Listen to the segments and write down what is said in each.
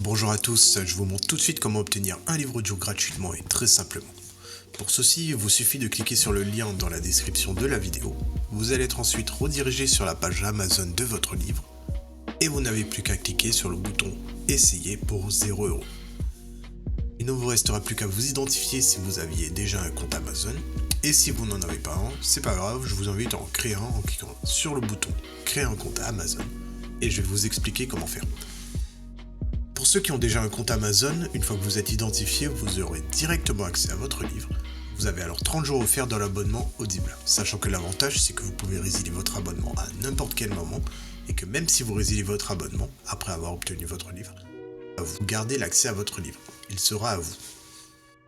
Bonjour à tous, je vous montre tout de suite comment obtenir un livre audio gratuitement et très simplement. Pour ceci, il vous suffit de cliquer sur le lien dans la description de la vidéo. Vous allez être ensuite redirigé sur la page Amazon de votre livre et vous n'avez plus qu'à cliquer sur le bouton Essayer pour 0€. Il ne vous restera plus qu'à vous identifier si vous aviez déjà un compte Amazon et si vous n'en avez pas un, c'est pas grave, je vous invite à en créer un en cliquant sur le bouton Créer un compte Amazon et je vais vous expliquer comment faire. Pour ceux qui ont déjà un compte Amazon, une fois que vous êtes identifié, vous aurez directement accès à votre livre. Vous avez alors 30 jours offerts dans l'abonnement Audible, sachant que l'avantage c'est que vous pouvez résilier votre abonnement à n'importe quel moment et que même si vous résiliez votre abonnement après avoir obtenu votre livre, vous gardez l'accès à votre livre. Il sera à vous.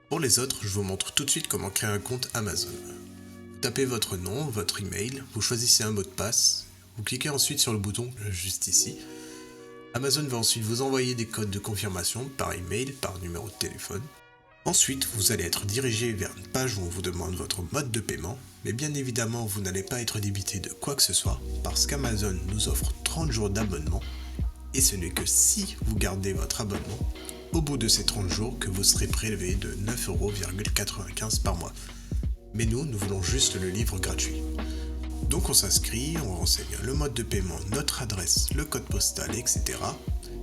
Pour les autres, je vous montre tout de suite comment créer un compte Amazon. Vous tapez votre nom, votre email, vous choisissez un mot de passe, vous cliquez ensuite sur le bouton juste ici. Amazon va ensuite vous envoyer des codes de confirmation par email, par numéro de téléphone. Ensuite, vous allez être dirigé vers une page où on vous demande votre mode de paiement, mais bien évidemment, vous n'allez pas être débité de quoi que ce soit, parce qu'Amazon nous offre 30 jours d'abonnement, et ce n'est que si vous gardez votre abonnement, au bout de ces 30 jours, que vous serez prélevé de 9,95€ par mois. Mais nous voulons juste le livre gratuit. Donc on s'inscrit, on renseigne le mode de paiement, notre adresse, le code postal, etc.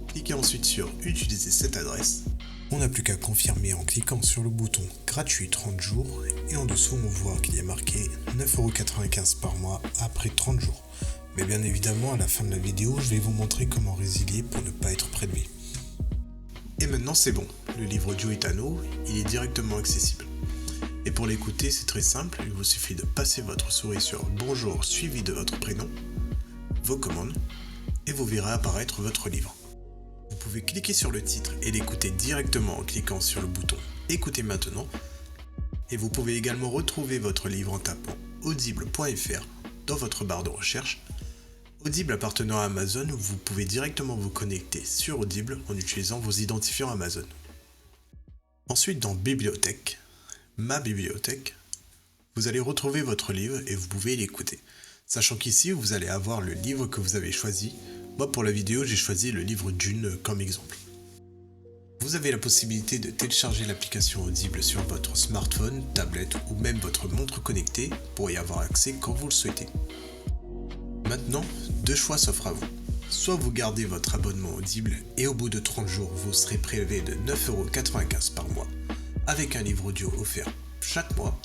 Cliquez ensuite sur utiliser cette adresse. On n'a plus qu'à confirmer en cliquant sur le bouton gratuit 30 jours et en dessous on voit qu'il y a marqué 9,95€ par mois après 30 jours. Mais bien évidemment à la fin de la vidéo je vais vous montrer comment résilier pour ne pas être prélevé. Et maintenant c'est bon, le livre audio est à nous, il est directement accessible. Et pour l'écouter, c'est très simple, il vous suffit de passer votre souris sur Bonjour suivi de votre prénom, vos commandes, et vous verrez apparaître votre livre. Vous pouvez cliquer sur le titre et l'écouter directement en cliquant sur le bouton Écoutez maintenant, et vous pouvez également retrouver votre livre en tapant audible.fr dans votre barre de recherche. Audible appartenant à Amazon, vous pouvez directement vous connecter sur Audible en utilisant vos identifiants Amazon. Ensuite dans Bibliothèque, Ma bibliothèque, vous allez retrouver votre livre et vous pouvez l'écouter. Sachant qu'ici, vous allez avoir le livre que vous avez choisi. Moi, pour la vidéo, j'ai choisi le livre Dune comme exemple. Vous avez la possibilité de télécharger l'application Audible sur votre smartphone, tablette ou même votre montre connectée pour y avoir accès quand vous le souhaitez. Maintenant, deux choix s'offrent à vous. Soit vous gardez votre abonnement Audible et au bout de 30 jours, vous serez prélevé de 9,95€ par mois avec un livre audio offert chaque mois,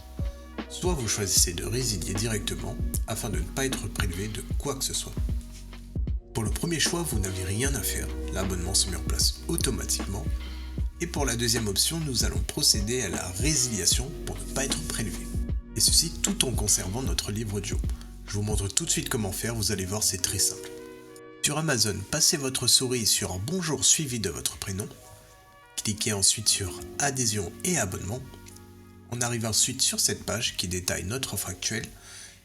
soit vous choisissez de résilier directement afin de ne pas être prélevé de quoi que ce soit. Pour le premier choix, vous n'avez rien à faire, l'abonnement se met en place automatiquement, et pour la deuxième option, nous allons procéder à la résiliation pour ne pas être prélevé. Et ceci tout en conservant notre livre audio. Je vous montre tout de suite comment faire, vous allez voir, c'est très simple. Sur Amazon, passez votre souris sur Bonjour suivi de votre prénom. Cliquez ensuite sur Adhésion et abonnement. On arrive ensuite sur cette page qui détaille notre offre actuelle.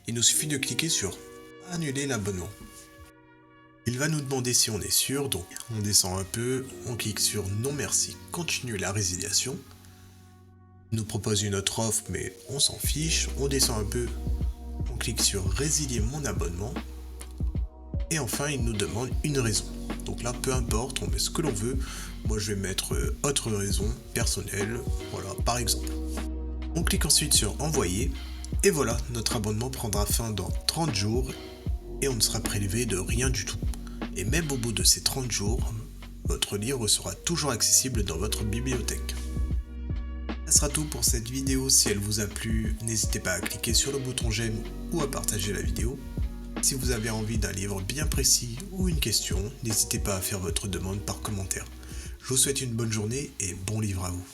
Il nous suffit de cliquer sur Annuler l'abonnement. Il va nous demander si on est sûr, donc on descend un peu, on clique sur Non merci, continuer la résiliation. Il nous propose une autre offre mais on s'en fiche, on descend un peu, on clique sur Résilier mon abonnement. Et enfin il nous demande une raison. Donc là, peu importe, on met ce que l'on veut. Moi, je vais mettre autre raison personnelle, voilà, par exemple. On clique ensuite sur Envoyer. Et voilà, notre abonnement prendra fin dans 30 jours et on ne sera prélevé de rien du tout. Et même au bout de ces 30 jours, votre livre sera toujours accessible dans votre bibliothèque. Ce sera tout pour cette vidéo. Si elle vous a plu, n'hésitez pas à cliquer sur le bouton j'aime ou à partager la vidéo. Si vous avez envie d'un livre bien précis ou une question, n'hésitez pas à faire votre demande par commentaire. Je vous souhaite une bonne journée et bon livre à vous.